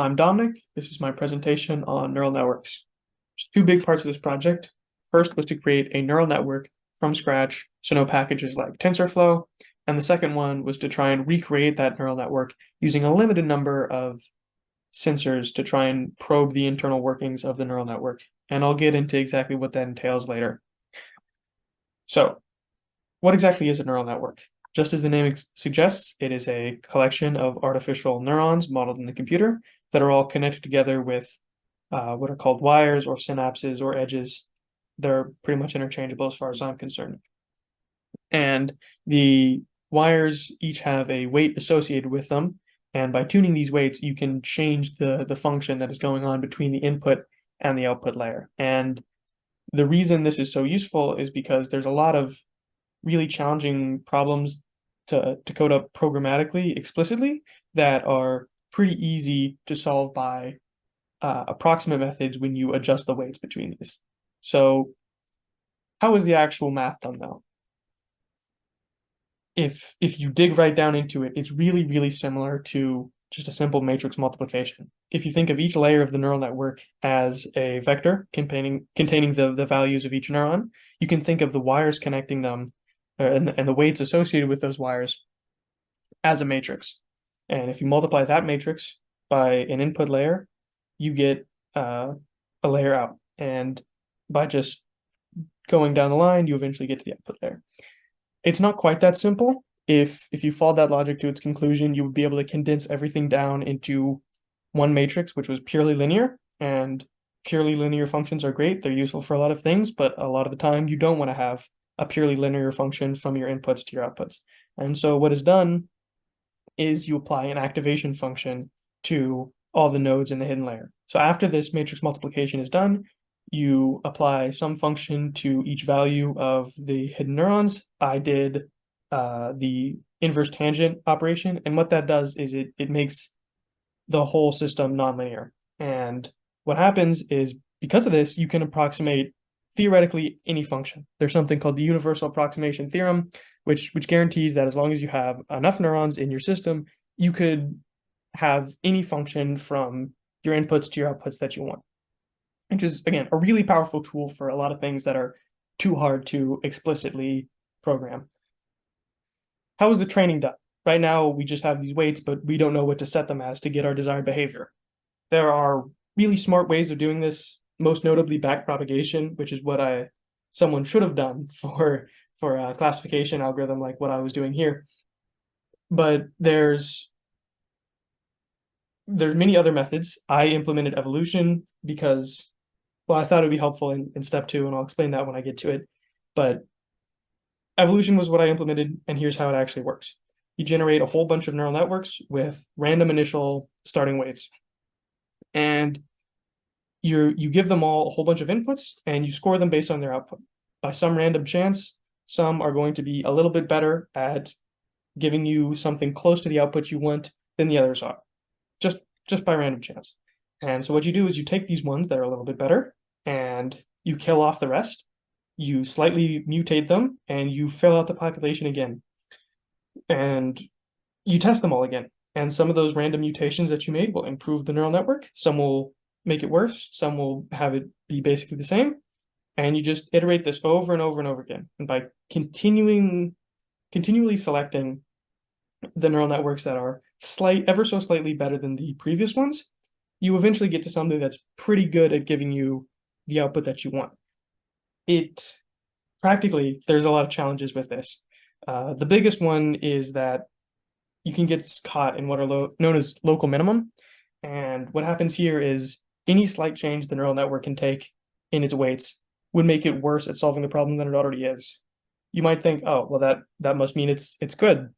I'm Dominic. This is my presentation on neural networks. There's two big parts of this project. First was to create a neural network from scratch, so no packages like TensorFlow. And the second one was to try and recreate that neural network using a limited number of sensors to try and probe the internal workings of the neural network. And I'll get into exactly what that entails later. So, what exactly is a neural network? Just as the name suggests, it is a collection of artificial neurons modeled in the computer that are all connected together with what are called wires or synapses or edges. They're pretty much interchangeable as far as I'm concerned. And the wires each have a weight associated with them. And by tuning these weights, you can change the function that is going on between the input and the output layer. And the reason this is so useful is because there's a lot of really challenging problems to code up programmatically explicitly that are pretty easy to solve by approximate methods when you adjust the weights between these. So how is the actual math done though? If you dig right down into it, it's really, really similar to just a simple matrix multiplication. If you think of each layer of the neural network as a vector containing the values of each neuron, you can think of the wires connecting them and the weights associated with those wires as a matrix. And if you multiply that matrix by an input layer, you get a layer out. And by just going down the line, you eventually get to the output layer. It's not quite that simple. If you followed that logic to its conclusion, you would be able to condense everything down into one matrix, which was purely linear. And purely linear functions are great. They're useful for a lot of things, but a lot of the time you don't want to have a purely linear function from your inputs to your outputs. And so what is done is you apply an activation function to all the nodes in the hidden layer. So after this matrix multiplication is done, you apply some function to each value of the hidden neurons. I did the inverse tangent operation, and what that does is it makes the whole system nonlinear. And what happens is because of this, you can approximate theoretically any function. There's something called the universal approximation theorem, which guarantees that as long as you have enough neurons in your system, you could have any function from your inputs to your outputs that you want, which is, again, a really powerful tool for a lot of things that are too hard to explicitly program. How is the training done? Right now, we just have these weights, but we don't know what to set them as to get our desired behavior. There are really smart ways of doing this, most notably backpropagation, which is what someone should have done for a classification algorithm like what I was doing here. But there's many other methods. I implemented evolution because, well, I thought it would be helpful in step 2, and I'll explain that when I get to it. But evolution was what I implemented, and here's how it actually works. You generate a whole bunch of neural networks with random initial starting weights. And you give them all a whole bunch of inputs, and you score them based on their output. By some random chance, some are going to be a little bit better at giving you something close to the output you want than the others are, just by random chance. And so what you do is you take these ones that are a little bit better, and you kill off the rest. You slightly mutate them, and you fill out the population again. And you test them all again. And some of those random mutations that you made will improve the neural network. Some will make it worse. Some will have it be basically the same. And you just iterate this over and over and over again. And by continually selecting the neural networks that are ever so slightly better than the previous ones, you eventually get to something that's pretty good at giving you the output that you want. Practically, there's a lot of challenges with this. The biggest one is that you can get caught in what are known as local minimum. And what happens here is any slight change the neural network can take in its weights would make it worse at solving the problem than it already is. You might think, oh, well, that must mean it's good.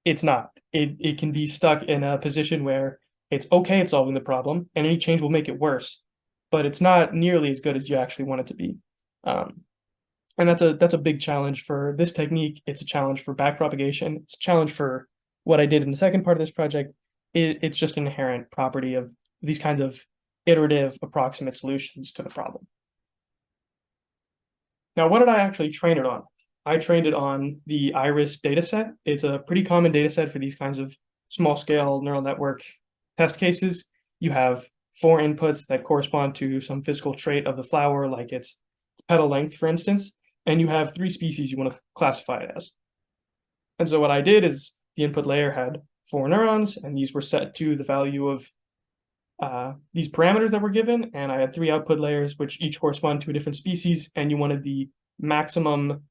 It's not. It can be stuck in a position where it's okay at solving the problem, and any change will make it worse, but it's not nearly as good as you actually want it to be. And that's a big challenge for this technique. It's a challenge for backpropagation. It's a challenge for what I did in the second part of this project. It's just an inherent property of these kinds of iterative approximate solutions to the problem. Now, what did I actually train it on? I trained it on the iris dataset. It's a pretty common dataset for these kinds of small scale neural network test cases. you have 4 inputs that correspond to some physical trait of the flower, like its petal length, for instance, and you have 3 species you want to classify it as. And so what I did is the input layer had 4 neurons, and these were set to the value of these parameters that were given, and I had 3 output layers, which each correspond to a different species, and you wanted the maximum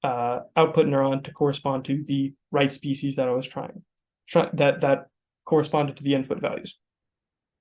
output neuron to correspond to the right species that I was trying, that corresponded to the input values.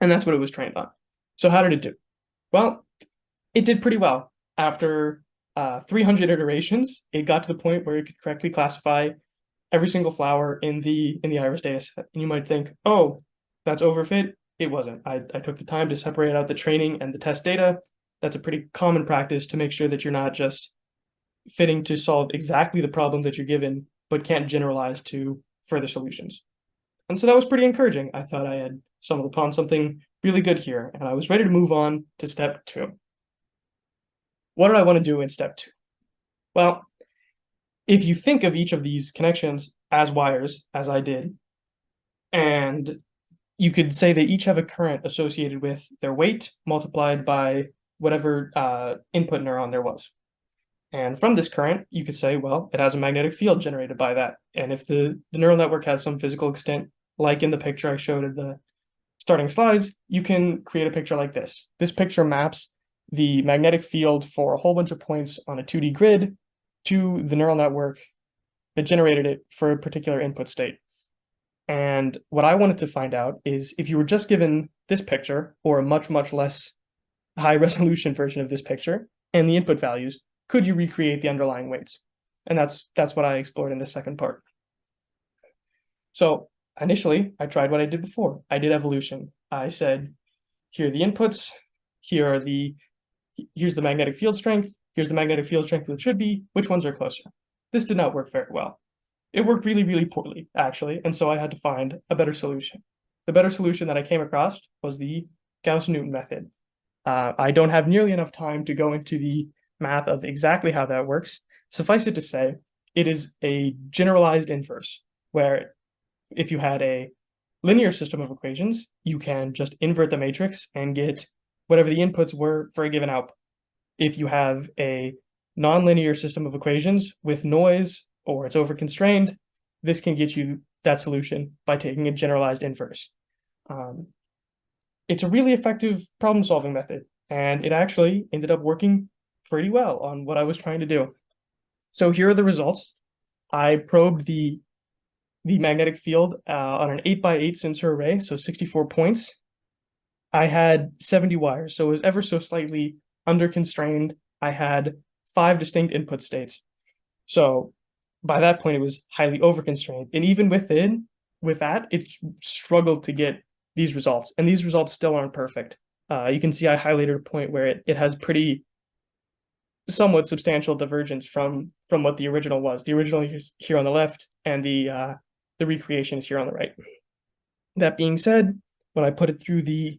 And that's what it was trained on. So how did it do? Well, it did pretty well. After 300 iterations, it got to the point where it could correctly classify every single flower in the iris data set. And you might think, oh, that's overfit. It wasn't. I took the time to separate out the training and the test data. That's a pretty common practice to make sure that you're not just fitting to solve exactly the problem that you're given, but can't generalize to further solutions. And so that was pretty encouraging. I thought I had stumbled upon something really good here, and I was ready to move on to step 2. What did I want to do in step 2? Well, if you think of each of these connections as wires, as I did, and you could say they each have a current associated with their weight multiplied by whatever input neuron there was. And from this current, you could say, well, it has a magnetic field generated by that. And if the neural network has some physical extent, like in the picture I showed at the starting slides, you can create a picture like this. This picture maps the magnetic field for a whole bunch of points on a 2D grid to the neural network that generated it for a particular input state. And what I wanted to find out is if you were just given this picture or a much, much less high resolution version of this picture and the input values, could you recreate the underlying weights? And that's what I explored in the second part. So initially, I tried what I did before. I did evolution. I said, here are the inputs, here's the magnetic field strength, here's the magnetic field strength that it should be, which ones are closer? This did not work very well. It worked really, really poorly, actually, and so I had to find a better solution. The better solution that I came across was the Gauss-Newton method. I don't have nearly enough time to go into the math of exactly how that works. Suffice it to say, it is a generalized inverse, where if you had a linear system of equations, you can just invert the matrix and get whatever the inputs were for a given output. If you have a nonlinear system of equations with noise or it's over-constrained, this can get you that solution by taking a generalized inverse. It's a really effective problem-solving method, and it actually ended up working pretty well on what I was trying to do. So here are the results. I probed the magnetic field on an 8x8 sensor array, so 64 points. I had 70 wires, so it was ever so slightly under-constrained. I had 5 distinct input states. So by that point, it was highly over-constrained. And even with that, it struggled to get these results. And these results still aren't perfect. You can see I highlighted a point where it has pretty somewhat substantial divergence from what the original was. The original is here on the left, and the recreation is here on the right. That being said, when I put it through the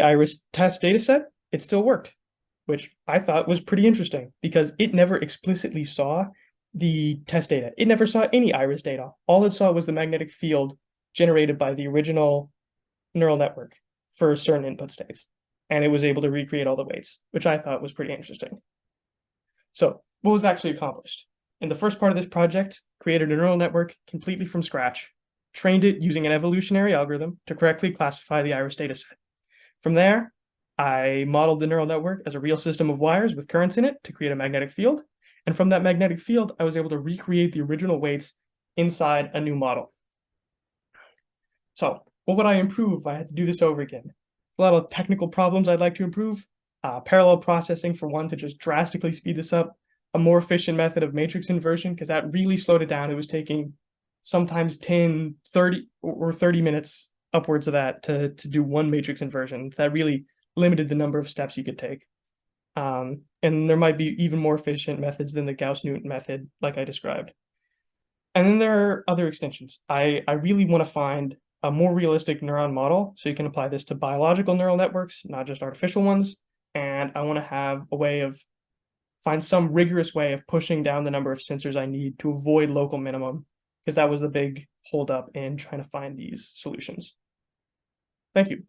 iris test data set, it still worked, which I thought was pretty interesting because it never explicitly saw the test data. It never saw any iris data. All it saw was the magnetic field generated by the original neural network for certain input states. And it was able to recreate all the weights, which I thought was pretty interesting. So what was actually accomplished? In the first part of this project, created a neural network completely from scratch, trained it using an evolutionary algorithm to correctly classify the iris dataset. From there, I modeled the neural network as a real system of wires with currents in it to create a magnetic field. And from that magnetic field, I was able to recreate the original weights inside a new model. So what would I improve if I had to do this over again? A lot of technical problems I'd like to improve. Parallel processing, for one, to just drastically speed this up. A more efficient method of matrix inversion, because that really slowed it down. It was taking sometimes 10, 30, or 30 minutes upwards of that to do one matrix inversion. That really limited the number of steps you could take. And there might be even more efficient methods than the Gauss-Newton method, like I described. And then there are other extensions. I really want to find a more realistic neuron model, so you can apply this to biological neural networks, not just artificial ones. And I want to have a way of find some rigorous way of pushing down the number of sensors I need to avoid local minimum, because that was the big holdup in trying to find these solutions. Thank you.